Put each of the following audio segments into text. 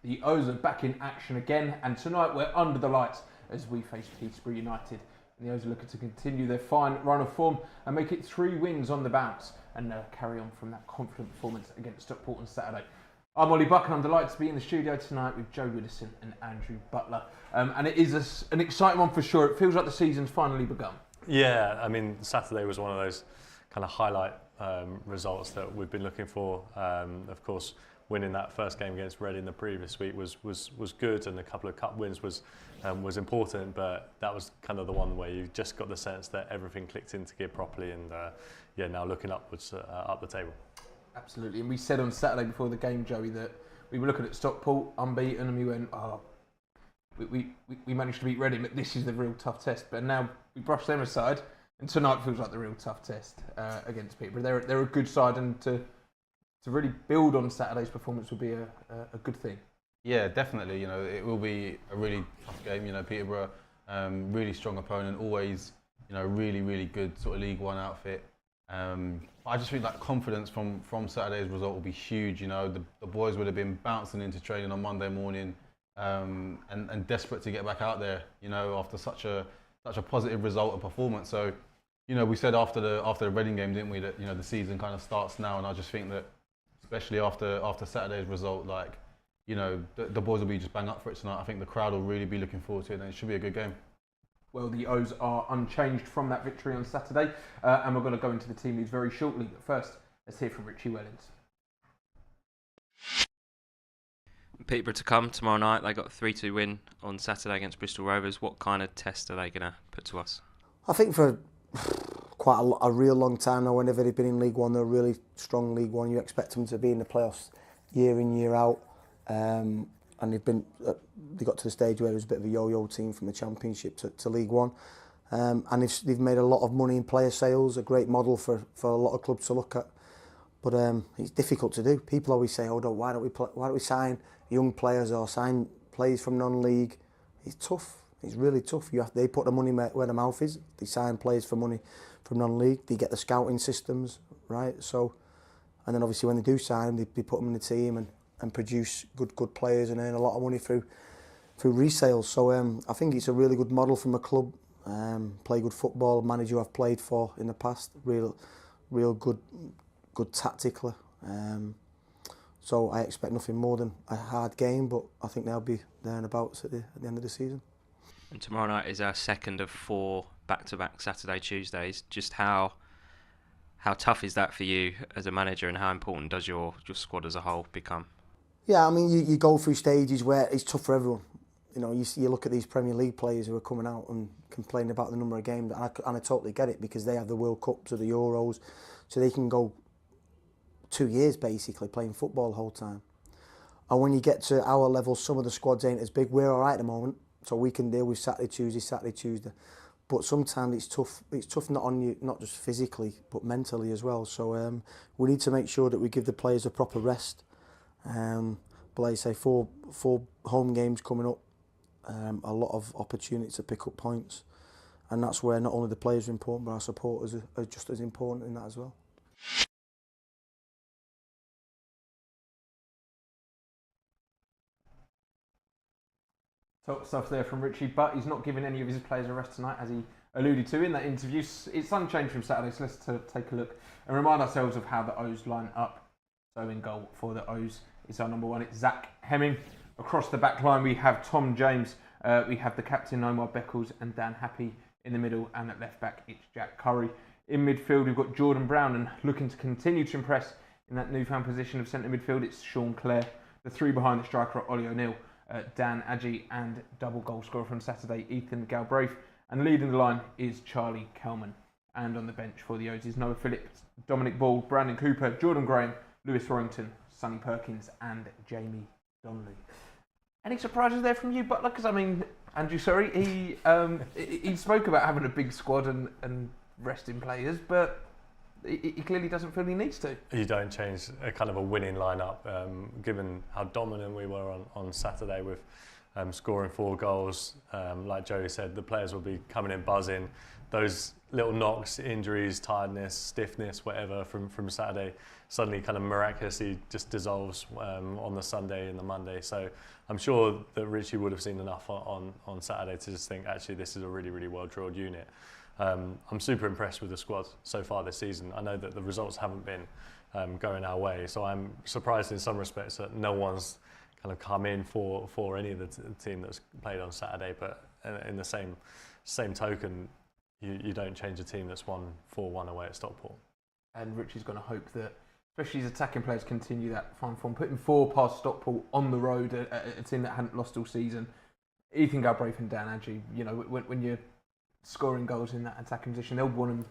The O's are back in action again, and tonight we're under the lights as we face Peterborough United. And the O's are looking to continue their fine run of form and make it 3 wins on the bounce and carry on from that confident performance against Stockport on Saturday. I'm Ollie Buck and I'm delighted to be in the studio tonight with Joe Widdowson and Andrew Butler. And it is an exciting one for sure. It feels like the season's finally begun. Yeah, I mean, Saturday was one of those kind of highlight results that we've been looking for. Of course, winning that first game against Reading the previous week was good, and a couple of cup wins was important. But that was kind of the one where you just got the sense that everything clicked into gear properly, and now looking upwards up the table. Absolutely, and we said on Saturday before the game, Joey, that we were looking at Stockport unbeaten, and we went, we managed to beat Reading, but this is the real tough test. But now we brushed them aside, and tonight feels like the real tough test against Peterborough. They're a good side, and to really build on Saturday's performance would be a good thing. Yeah, definitely. It will be a really tough game. Peterborough, really strong opponent, always, really, really good sort of League One outfit. I just think that confidence from Saturday's result will be huge. The boys would have been bouncing into training on Monday morning and desperate to get back out there. After such a positive result and performance. So, we said after the Reading game, didn't we, that the season kind of starts now, and I just think that, especially after Saturday's result, the boys will be just bang up for it tonight. I think the crowd will really be looking forward to it, and it should be a good game. Well, the O's are unchanged from that victory on Saturday, and we're going to go into the team news very shortly. But first, let's hear from Richie Wellens. Peterborough to come tomorrow night. They got a 3-2 win on Saturday against Bristol Rovers. What kind of test are they going to put to us? I think for quite a real long time now, whenever they've been in League One, they're a really strong League One. You expect them to be in the playoffs year in, year out. And they got to the stage where it was a bit of a yo-yo team from the Championship to League One. And they've made a lot of money in player sales, a great model for a lot of clubs to look at. But it's difficult to do. People always say, why don't we sign young players or sign players from non-league? It's tough. It's really tough. They put the money where the mouth is. They sign players for money from non-league. They get the scouting systems, right? So, and then obviously when they do sign them, they put them in the team and produce good players and earn a lot of money through resales. So I think it's a really good model from a club. Play good football, manager I've played for in the past, real good tactically. So I expect nothing more than a hard game, but I think they'll be there and abouts at the end of the season. And tomorrow night is our second of 4 back-to-back Saturday Tuesdays. Just how tough is that for you as a manager, and how important does your squad as a whole become? Yeah, I mean, you go through stages where it's tough for everyone. You look at these Premier League players who are coming out and complaining about the number of games, and I totally get it, because they have the World Cups or the Euros, so they can go 2 years basically playing football the whole time. And when you get to our level, some of the squads ain't as big. We're all right at the moment, so we can deal with Saturday, Tuesday. But sometimes it's tough. It's tough not on you, not just physically, but mentally as well. So we need to make sure that we give the players a proper rest. But like I say, four home games coming up, a lot of opportunities to pick up points, and that's where not only the players are important, but our supporters are just as important in that as well. Top stuff there from Richie, but he's not giving any of his players a rest tonight, as he alluded to in that interview. It's unchanged from Saturday, so let's take a look and remind ourselves of how the O's line up. So in goal for the O's is our number 1, it's Zach Hemming. Across the back line we have Tom James, we have the captain Omar Beckles and Dan Happy in the middle, and at left back it's Jack Curry. In midfield we've got Jordan Brown, and looking to continue to impress in that newfound position of centre midfield it's Sean Clare. The 3 behind the striker are Ollie O'Neill, Dan Adji, and double goal scorer from Saturday Ethan Galbraith, and leading the line is Charlie Kelman. And on the bench for the O's is Noah Phillips, Dominic Ball, Brandon Cooper, Jordan Graham, Lewis Warrington, Sonny Perkins and Jamie Donnelly. Any surprises there from you, Butler? Because Andrew, he spoke about having a big squad and resting players, but he clearly doesn't feel he needs to. You don't change a kind of a winning lineup, given how dominant we were on Saturday with scoring 4 goals. Like Joey said, the players will be coming in buzzing. Those little knocks, injuries, tiredness, stiffness, whatever from Saturday suddenly kind of miraculously just dissolves on the Sunday and the Monday. So I'm sure that Richie would have seen enough on Saturday to just think, actually, this is a really, really well-drilled unit. I'm super impressed with the squad so far this season. I know that the results haven't been going our way, so I'm surprised in some respects that no one's kind of come in for any of the team that's played on Saturday. But in the same token, you don't change a team that's won 4-1 away at Stockport. And Richie's going to hope that, especially his attacking players, continue that fine form. Putting 4 past Stockport on the road, a team that hadn't lost all season. Ethan Galbraith and Dan Adjie, you know, when you're scoring goals in that attacking position, they'll want them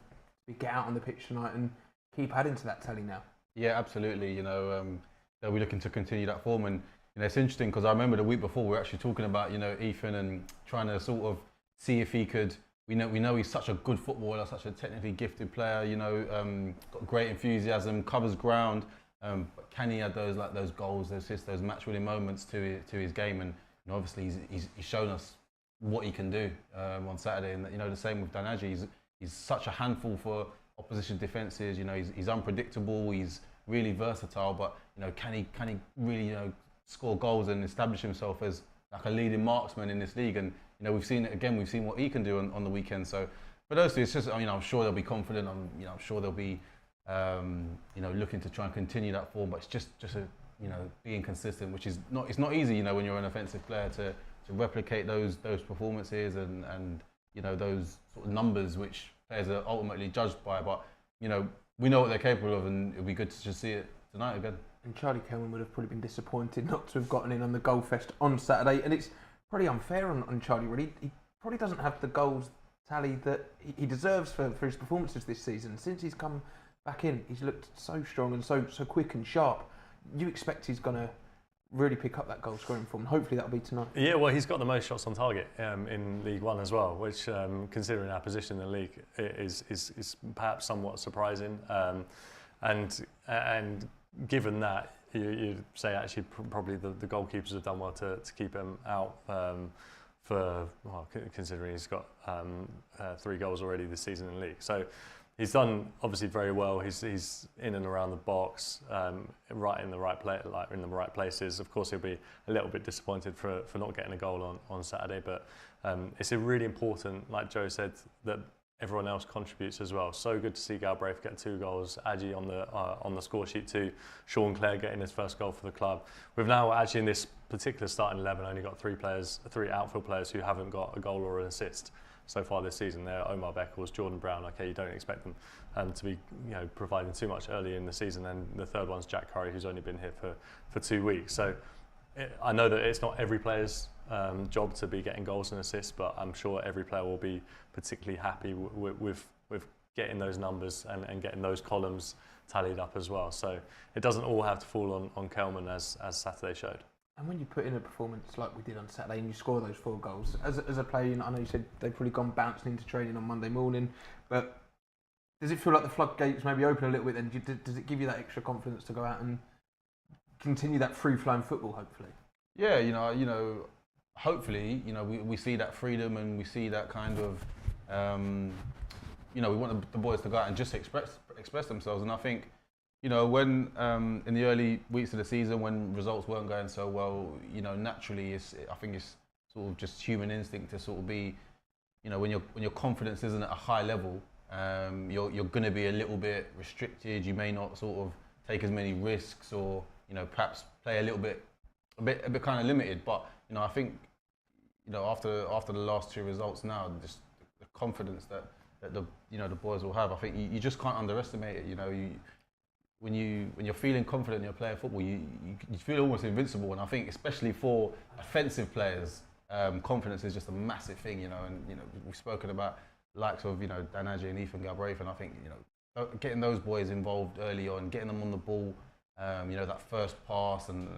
to get out on the pitch tonight and keep adding to that tally now. Yeah, absolutely. You know, they'll be looking to continue that form, and you know, it's interesting because I remember the week before we were actually talking about, you know, Ethan and trying to sort of see if he could. We know he's such a good footballer, such a technically gifted player. You know, got great enthusiasm, covers ground. But can he add those goals, those assists, those match-winning moments to his game? And you know, obviously he's shown us what he can do on Saturday. And you know, the same with Dan Adjie. He's such a handful for opposition defences. You know, he's unpredictable. He's really versatile. But you know, can he really, you know, score goals and establish himself as like a leading marksman in this league? And you know, we've seen it again. We've seen what he can do on the weekend. So for those two, it's just, I mean, I'm sure they'll be confident. I'm sure they'll be you know, looking to try and continue that form. But it's just a, you know, being consistent, which is not, it's not easy, you know, when you're an offensive player to replicate those performances and you know, those sort of numbers which players are ultimately judged by. But you know, we know what they're capable of, and it'll be good to just see it tonight again. And Charlie Kelman would have probably been disappointed not to have gotten in on the goal fest on Saturday, and it's probably unfair on Charlie, really. He probably doesn't have the goals tally that he deserves for his performances this season. Since he's come back in, he's looked so strong and so quick and sharp. You expect he's going to really pick up that goal scoring form. Hopefully that'll be tonight. Yeah, well, he's got the most shots on target in League One as well, which, considering our position in the league, is perhaps somewhat surprising. And given that, you'd say actually probably the goalkeepers have done well to keep him out considering he's got 3 goals already this season in the league. So he's done obviously very well. He's in and around the box, right in the right places. Of course, he'll be a little bit disappointed for not getting a goal on Saturday, but it's really important, like Joe said, that everyone else contributes as well. So good to see Galbraith get 2 goals, Adjie on the score sheet too, Sean Clare getting his first goal for the club. We've now actually in this particular starting 11 only got 3 outfield players who haven't got a goal or an assist so far this season. They're Omar Beckles, Jordan Brown. Okay, you don't expect them to be, you know, providing too much early in the season. And the third one's Jack Curry, who's only been here for 2 weeks. So I know that it's not every player's job to be getting goals and assists, but I'm sure every player will be particularly happy with getting those numbers and getting those columns tallied up as well. So it doesn't all have to fall on Kelman as Saturday showed. And when you put in a performance like we did on Saturday and you score those 4 goals, as a player, you know, I know you said they've probably gone bouncing into training on Monday morning, but does it feel like the floodgates maybe open a little bit then? Does it give you that extra confidence to go out and continue that free-flowing football, hopefully? Yeah, you know, hopefully, you know, we see that freedom and we see that kind of, you know, we want the boys to go out and just express themselves. And I think, you know, when in the early weeks of the season, when results weren't going so well, you know, naturally, I think it's sort of just human instinct to sort of be, you know, when your confidence isn't at a high level, you're going to be a little bit restricted. You may not sort of take as many risks, or you know, perhaps play a bit kind of limited. But you know, I think, you know, after the last 2 results now, just the confidence that the boys will have, I think you just can't underestimate it. You know, when you're feeling confident and you're playing football, you feel almost invincible. And I think especially for offensive players, confidence is just a massive thing. You know, and you know, we've spoken about the likes of, you know, Dan Adjie and Ethan Galbraith, and I think, you know, getting those boys involved early on, getting them on the ball, you know, that first pass and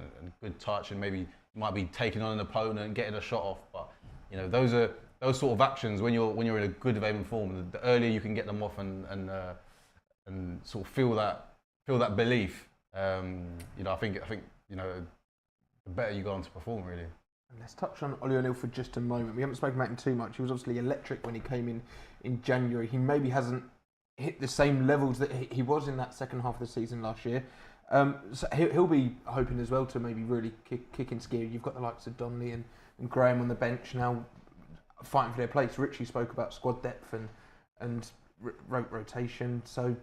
good touch, and maybe you might be taking on an opponent and getting a shot off. But you know, those sort of actions when you're in a good vein form, the earlier you can get them off and sort of feel that belief, you know, I think you know, the better you go on to perform, really. Let's touch on Ollie O'Neill for just a moment. We haven't spoken about him too much. He was obviously electric when he came in January. He maybe hasn't hit the same levels that he was in that second half of the season last year. So he'll be hoping as well to maybe really kick into gear. You've got the likes of Donnelly and Graham on the bench now fighting for their place. Richie spoke about squad depth and rotation. So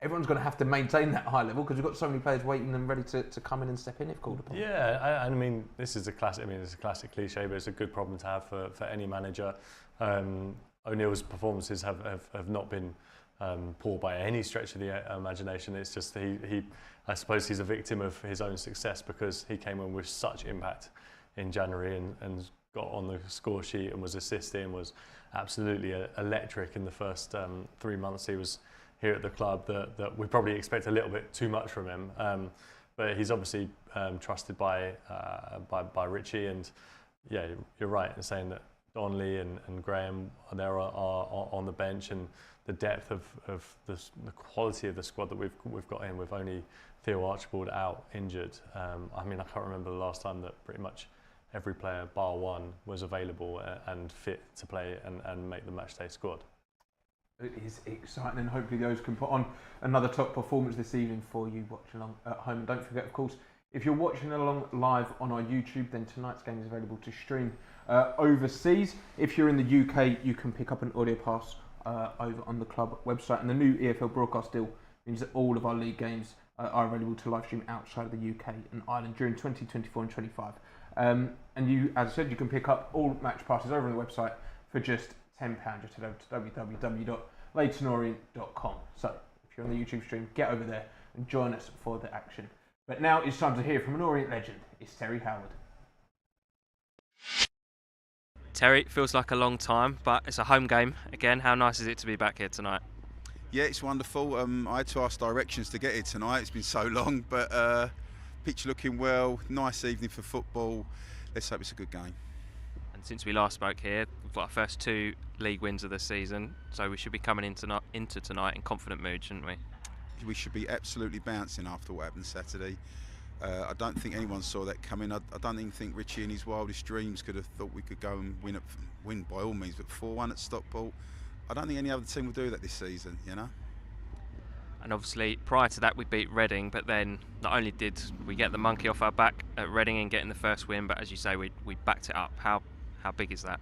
everyone's going to have to maintain that high level because we've got so many players waiting and ready to come in and step in if called upon. Yeah, I mean, this is a classic. I mean, it's a classic cliche, but it's a good problem to have for any manager. O'Neill's performances have not been poor by any stretch of the imagination. It's just I suppose he's a victim of his own success because he came in with such impact in January and got on the score sheet and was assisting, was absolutely electric in the first 3 months he was here at the club, that we probably expect a little bit too much from him. But he's obviously trusted by Richie, and yeah, you're right in saying that Donnelly and Graham are there are on the bench, and the depth of the quality of the squad that we've got in, with only Theo Archibald out injured. I mean, I can't remember the last time that pretty much every player bar one was available and fit to play and make the matchday squad. It is exciting, and hopefully those can put on another top performance this evening for you watching along at home. And don't forget, of course, if you're watching along live on our YouTube, then tonight's game is available to stream overseas. If you're in the UK, you can pick up an audio pass over on the club website. And the new EFL broadcast deal means that all of our league games are available to live stream outside of the UK and Ireland during 2024 and 25. And you, as I said, you can pick up all match passes over on the website for just £10. Just head over to www.leightonorient.com. So if you're on the YouTube stream, get over there and join us for the action. But now it's time to hear from an Orient legend. It's Terry Howard. Terry, it feels like a long time, but it's a home game again. How nice is it to be back here tonight? Yeah, it's wonderful. I had to ask directions to get here tonight. It's been so long, but pitch looking well. Nice evening for football. Let's hope it's a good game. And since we last spoke here, we've got our first 2 league wins of the season, so we should be coming into tonight in confident mood, shouldn't we? We should be absolutely bouncing after what happened Saturday. I don't think anyone saw that coming. I don't even think Richie in his wildest dreams could have thought we could go and win by all means, but 4-1 at Stockport, I don't think any other team will do that this season, you know. And obviously prior to that we beat Reading, but then not only did we get the monkey off our back at Reading and getting the first win, but as you say, we backed it up. How big is that?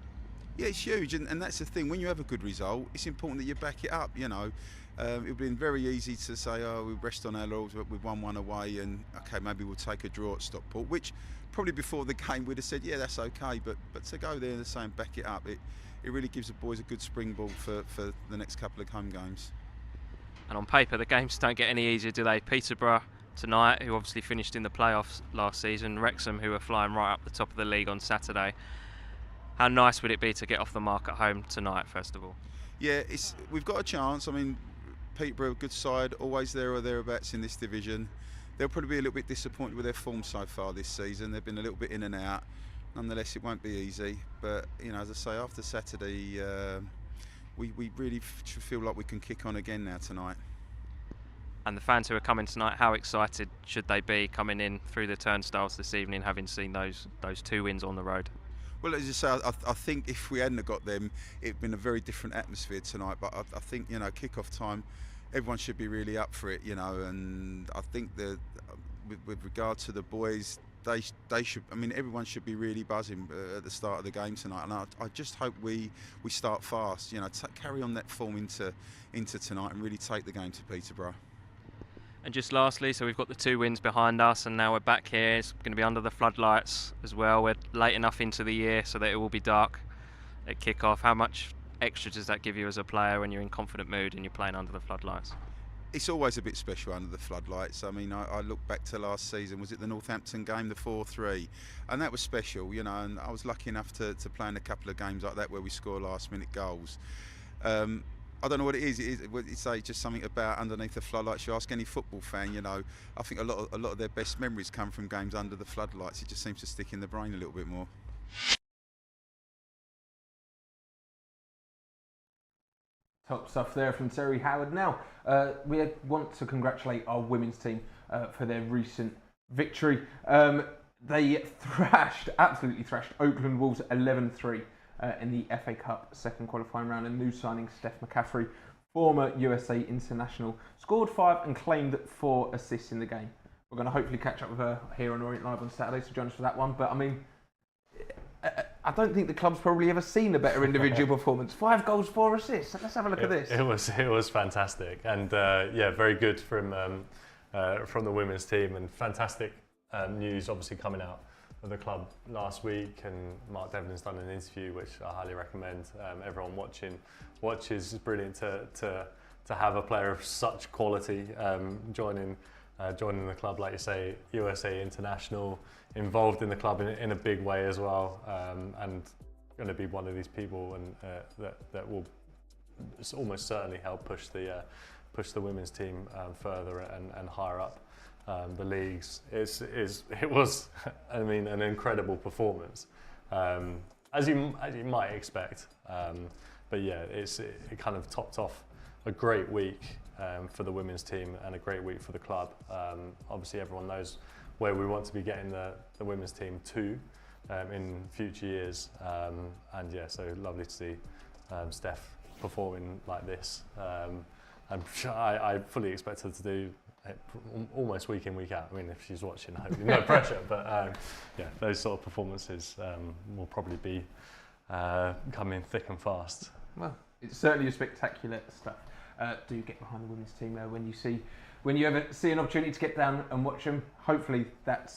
Yeah, it's huge, and that's the thing. When you have a good result, it's important that you back it up. You know, it would have been very easy to say, "Oh, we rest on our laurels, but we've won 1 away, and okay, maybe we'll take a draw at Stockport." Which probably before the game we'd have said, "Yeah, that's okay." But to go there and say and back it up, it really gives the boys a good springboard for the next couple of home games. And on paper, the games don't get any easier, do they? Peterborough tonight, who obviously finished in the playoffs last season. Wrexham, who are flying right up the top of the league on Saturday. How nice would it be to get off the mark at home tonight, first of all? Yeah, we've got a chance. I mean, Peterborough, a good side, always there or thereabouts in this division. They'll probably be a little bit disappointed with their form so far this season. They've been a little bit in and out. Nonetheless, it won't be easy. But, you know, as I say, after Saturday, we really should feel like we can kick on again now tonight. And the fans who are coming tonight, how excited should they be coming in through the turnstiles this evening, having seen those 2 wins on the road? Well, as you say, I think if we hadn't have got them, it'd been a very different atmosphere tonight. But I think, you know, kick-off time, everyone should be really up for it, you know. And I think that with regard to the boys, they should. I mean, everyone should be really buzzing at the start of the game tonight. And I just hope we start fast, you know, carry on that form into tonight and really take the game to Peterborough. And just lastly, so we've got the 2 wins behind us, and now we're back here. It's going to be under the floodlights as well. We're late enough into the year so that it will be dark at kick-off. How much extra does that give you as a player when you're in confident mood and you're playing under the floodlights? It's always a bit special under the floodlights. I mean, I look back to last season. Was it the Northampton game, the 4-3? And that was special, you know, and I was lucky enough to play in a couple of games like that where we score last-minute goals. I don't know what it is. It's just something about underneath the floodlights. You ask any football fan, you know, I think a lot of their best memories come from games under the floodlights. It just seems to stick in the brain a little bit more. Top stuff there from Terry Howard. Now, we want to congratulate our women's team for their recent victory. They absolutely thrashed Oakland Wolves 11-3 in the FA Cup second qualifying round. And new signing Steph McCaffrey, former USA international, scored 5 and claimed 4 assists in the game. We're going to hopefully catch up with her here on Orient Live on Saturday, so join us for that one. But I mean, I don't think the club's probably ever seen a better individual performance. 5 goals, 4 assists. Let's have a look at this. It was fantastic, and very good from the women's team, and fantastic news obviously coming out of the club last week. And Mark Devlin's done an interview which I highly recommend everyone watches. It's brilliant to have a player of such quality joining the club, like you say, USA international, involved in the club in a big way as well, and going to be one of these people and that will almost certainly help push the women's team further and higher up the leagues. It was I mean, an incredible performance, as you might expect, but yeah, it kind of topped off a great week for the women's team and a great week for the club. Obviously everyone knows where we want to be getting the women's team to in future years, and yeah, so lovely to see Steph performing like this. I fully expect her to do it almost week in, week out. I mean, if she's watching, hopefully no pressure, but yeah, those sort of performances will probably be coming thick and fast. Well, it's certainly a spectacular stuff. Do get behind the women's team when you ever see an opportunity to get down and watch them. Hopefully that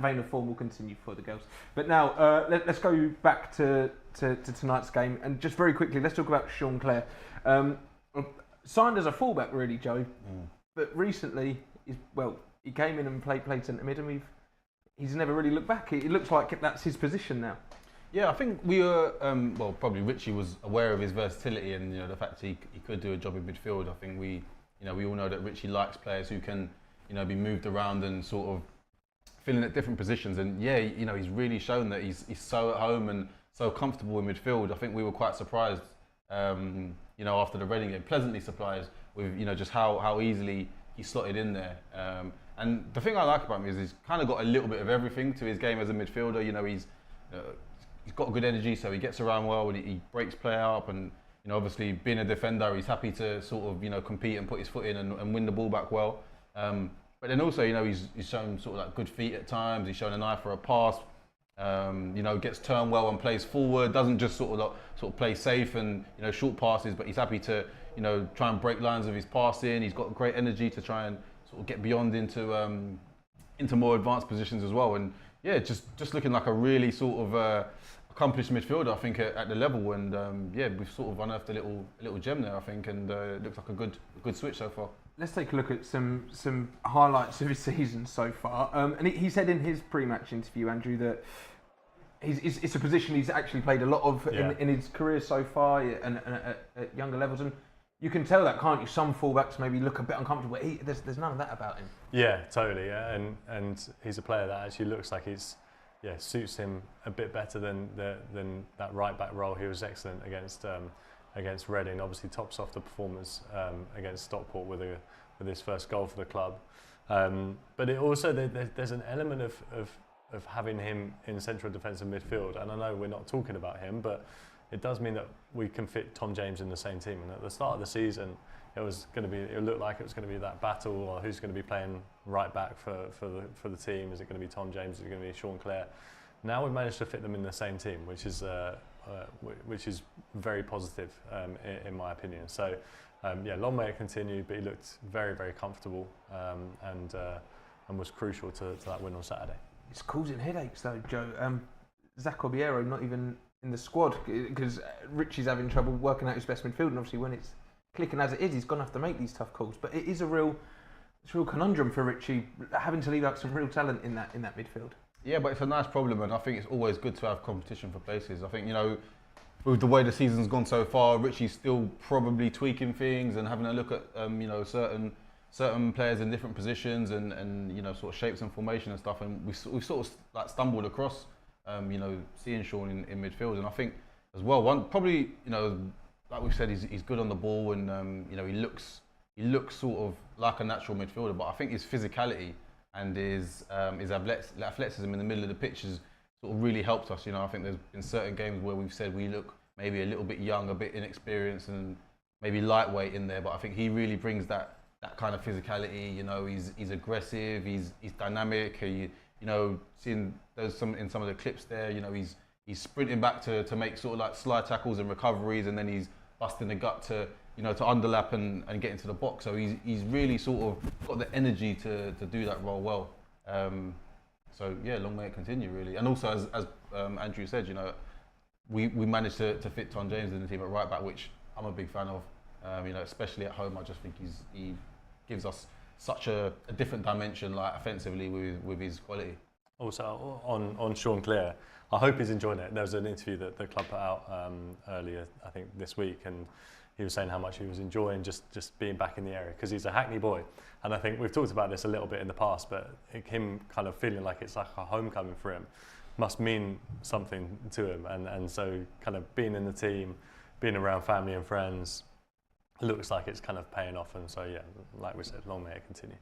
vein of form will continue for the girls. But now let's go back to tonight's game, and just very quickly let's talk about Sean Clare. Signed as a fullback really, Joe, but recently he came in and played centre mid, and he's never really looked back. It looks like that's his position now. Yeah, I think we were, probably Richie was aware of his versatility and the fact he could do a job in midfield. I think we all know that Richie likes players who can, be moved around and sort of filling at different positions. And yeah, he's really shown that he's so at home and so comfortable in midfield. I think we were quite surprised, after the Reading game, pleasantly surprised with, just how easily he slotted in there. And the thing I like about him is he's kind of got a little bit of everything to his game as a midfielder. He's got good energy, so he gets around well, and he breaks play up, and obviously being a defender, he's happy to sort of compete and put his foot in and win the ball back well. But then also he's shown sort of like good feet at times. He's shown an eye for a pass. Gets turned well and plays forward. Doesn't just sort of play safe and short passes, but he's happy to try and break lines of his passing. He's got great energy to try and sort of get beyond into more advanced positions as well. And yeah, just looking like a really sort of accomplished midfielder, I think, at the level. And we've sort of unearthed a little gem there, I think, and it looks like a good switch so far. Let's take a look at some highlights of his season so far. And he said in his pre-match interview, Andrew, that it's a position he's actually played a lot of in his career so far, and at younger levels. And you can tell that, can't you? Some fullbacks maybe look a bit uncomfortable. There's none of that about him. Yeah, totally. Yeah, and he's a player that actually looks like suits him a bit better than that right back role. He was excellent against Reading. Obviously tops off the performance against Stockport with his first goal for the club. But it also there's an element of having him in central defensive midfield. And I know we're not talking about him, but it does mean that we can fit Tom James in the same team. And at the start of the season, it looked like it was going to be that battle, or who's going to be playing right back for the team. Is it going to be Tom James? Is it going to be Sean Clare? Now we've managed to fit them in the same team, which is very positive in my opinion. So long may it continue, but he looked very, very comfortable and was crucial to that win on Saturday. It's causing headaches though, Joe. Zach Obiero not even in the squad because Richie's having trouble working out his best midfield, and obviously when it's clicking as it is, he's going to have to make these tough calls. But it is a real conundrum for Richie, having to leave out some real talent in that midfield. Yeah, but it's a nice problem, and I think it's always good to have competition for places. I think, with the way the season's gone so far, Richie's still probably tweaking things and having a look at certain players in different positions and sort of shapes and formation and stuff. And we've sort of like stumbled across seeing Sean in midfield, and I think as well probably like we've said, he's good on the ball, and he looks sort of like a natural midfielder. But I think his physicality and his athleticism in the middle of the pitch has sort of really helped us. You know, I think there's been certain games where we've said we look maybe a little bit young, a bit inexperienced, and maybe lightweight in there. But I think he really brings that kind of physicality. You know, he's aggressive, he's dynamic. You know, seeing in some of the clips there, you know, he's sprinting back to make sort of like slide tackles and recoveries, and then he's busting the gut to underlap and get into the box. So he's really sort of got the energy to do that role well. So yeah, long may it continue really. And also as Andrew said, you know, we managed to fit Tom James in the team at right back, which I'm a big fan of. You know, especially at home, I just think he gives us such a different dimension, like offensively with his quality. Also on Sean Clare, I hope he's enjoying it. There was an interview that the club put out earlier, I think this week, and he was saying how much he was enjoying just being back in the area, because he's a Hackney boy. And I think we've talked about this a little bit in the past, but him kind of feeling like it's like a homecoming for him must mean something to him. And so kind of being in the team, being around family and friends, looks like it's kind of paying off. And so yeah, like we said, long may it continue.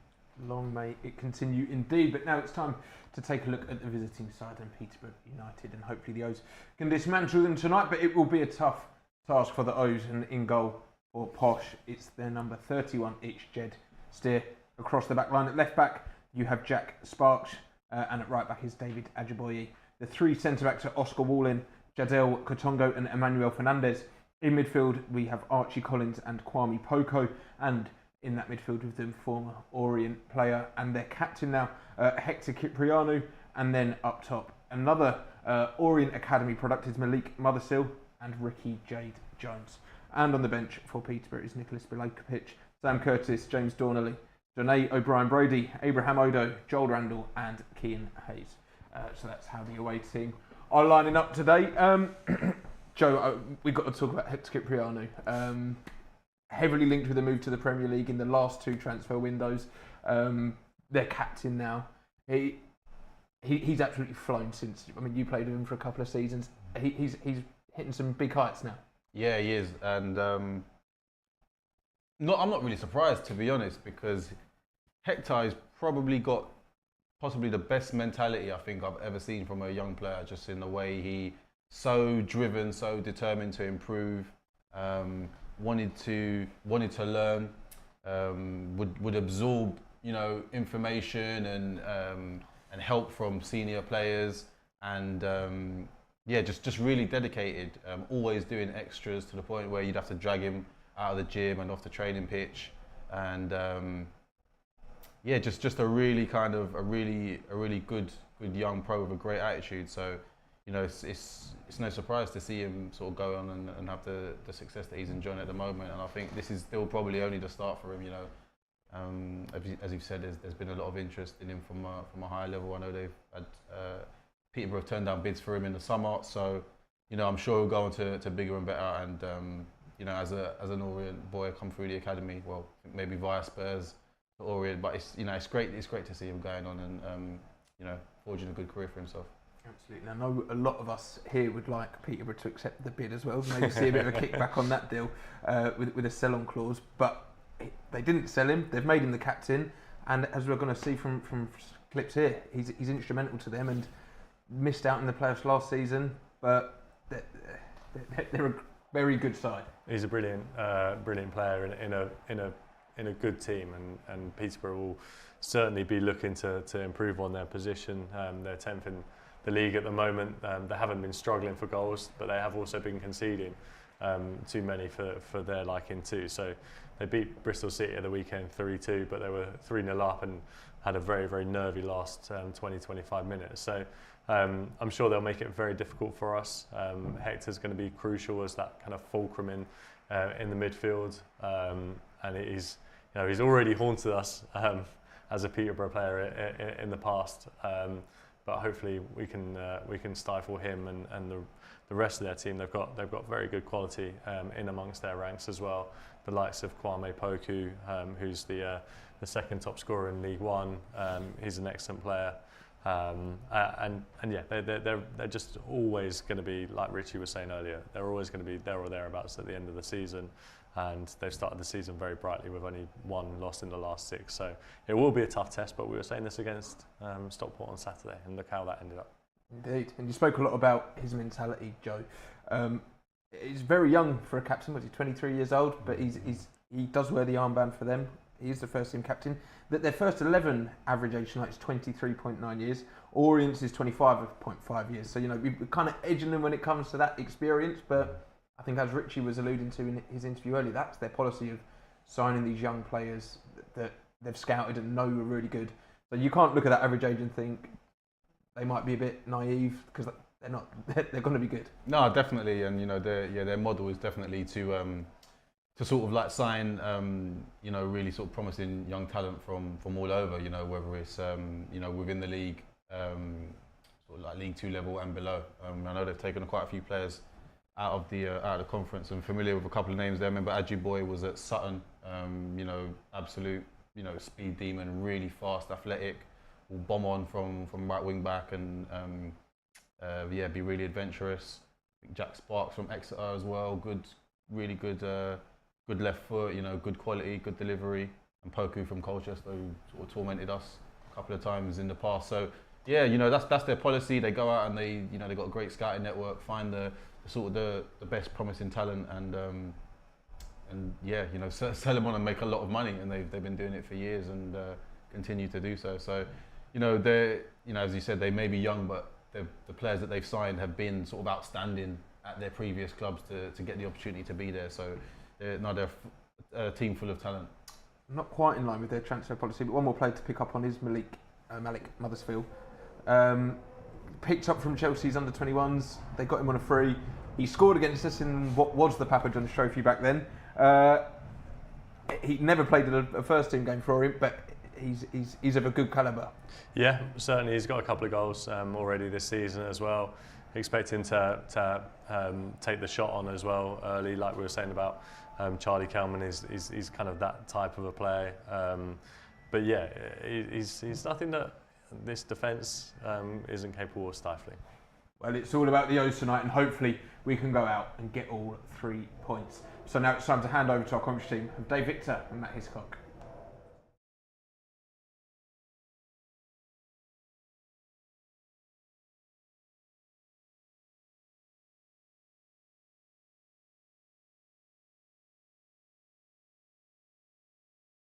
Long may it continue indeed. But now it's time to take a look at the visiting side and Peterborough United, and hopefully the O's can dismantle them tonight. But it will be a tough task for the O's, and in goal for Posh, it's their number 31, it's Jed Steer. Across the back line at left back, you have Jack Sparks, and at right back is David Ajiboye. The three centre backs are Oscar Wallin, Jadel Kotongo, and Emmanuel Fernandez. In midfield, we have Archie Collins and Kwame Poko, and in that midfield with them, former Orient player and their captain now, Hector Cipriano, and then up top, another Orient Academy product is Malik Mothersill and Ricky Jade Jones. And on the bench for Peterborough is Nicholas Bilakovic, Sam Curtis, James Dornelly, Jonay O'Brien Brady, Abraham Odo, Joel Randall and Kean Hayes. So that's how the away team are lining up today. Joe, we've got to talk about Hector Cipriano. Heavily linked with a move to the Premier League in the last two transfer windows. Their captain now. He's absolutely flown since. I mean, you played with him for a couple of seasons. He's hitting some big heights now. Yeah, he is, and I'm not really surprised, to be honest, because Hector has probably got possibly the best mentality I think I've ever seen from a young player. Just in the way he so driven, so determined to improve. Wanted to learn, would absorb, you know, information and help from senior players, and yeah, just really dedicated. Always doing extras to the point where you'd have to drag him out of the gym and off the training pitch, and yeah, just a really good young pro with a great attitude. So, you know, it's no surprise to see him sort of go on and have the success that he's enjoying at the moment. And I think this is still probably only the start for him. You know, as you've said, there's been a lot of interest in him from a higher level. I know they've had Peterborough have turned down bids for him in the summer. So, you know, I'm sure he'll go on to bigger and better. And you know, as an Orient boy, come through the academy. Well, maybe via Spurs to Orient, but it's great to see him going on and you know, forging a good career for himself. Absolutely. I know a lot of us here would like Peterborough to accept the bid as well, maybe see a bit of a kickback on that deal with a sell-on clause, but they didn't sell him. They've made him the captain, and as we're going to see from clips here, he's instrumental to them, and missed out in the playoffs last season, but they're a very good side. He's a brilliant player in a good team, and Peterborough will certainly be looking to improve on their position. They're 10th in the league at the moment. They haven't been struggling for goals, but they have also been conceding too many for their liking too. So they beat Bristol City at the weekend 3-2, but they were 3-0 up and had a very, very nervy last 20-25 minutes. So I'm sure they'll make it very difficult for us. Hector's going to be crucial as that kind of fulcrum in the midfield, and he's already haunted us as a Peterborough player in the past. But hopefully we can stifle him and the rest of their team. They've got very good quality in amongst their ranks as well. The likes of Kwame Poku, who's the second top scorer in League One. He's an excellent player, and yeah, they're just always going to be, like Richie was saying earlier. They're always going to be there or thereabouts at the end of the season. and they've started the season very brightly with only one loss in the last 6. So it will be a tough test, but we were saying this against Stockport on Saturday, and look how that ended up. Indeed, and you spoke a lot about his mentality, Joe. He's very young for a captain. Was he 23 years old? But he does wear the armband for them. He is the first team captain. That their first 11 average age tonight is 23.9 years. Orient is 25.5 years. So, we're kind of edging them when it comes to that experience. But I think, as Richie was alluding to in his interview earlier, that's their policy of signing these young players that they've scouted and know are really good. So you can't look at that average age and think they might be a bit naive, because they're not. They're going to be good. No, definitely, and their model is definitely to sort of like sign really sort of promising young talent from all over. Whether it's within the league, sort of like League 2 level and below. I know they've taken quite a few players out of the conference. I'm familiar with a couple of names there. I remember Adjiboye was at Sutton. Absolute speed demon, really fast, athletic. Will bomb on from right wing back and be really adventurous. I think Jack Sparks from Exeter as well. Really good left foot. Good quality, good delivery. And Poku from Colchester, who sort of tormented us a couple of times in the past. So that's their policy. They go out and they've got a great scouting network. Find the best promising talent and sell them on and make a lot of money. And they've been doing it for years and continue to do so. So. They're, as you said, they may be young, but the players that they've signed have been sort of outstanding at their previous clubs to get the opportunity to be there. So they're a team full of talent. Not quite in line with their transfer policy, but one more player to pick up on is Malik Mothersfield. Picked up from Chelsea's under-21s. They got him on a free. He scored against us in what was the Papa John's Trophy back then. He never played in a first-team game for Orient, but he's of a good calibre. Yeah, certainly he's got a couple of goals already this season as well. Expect him to take the shot on as well early, like we were saying about Charlie Kelman. He's kind of that type of a player. But yeah, he's nothing that this defence isn't capable of stifling. Well, it's all about the O's tonight, and hopefully we can go out and get all 3 points. So now it's time to hand over to our commentary team of Dave Victor and Matt Hiscock.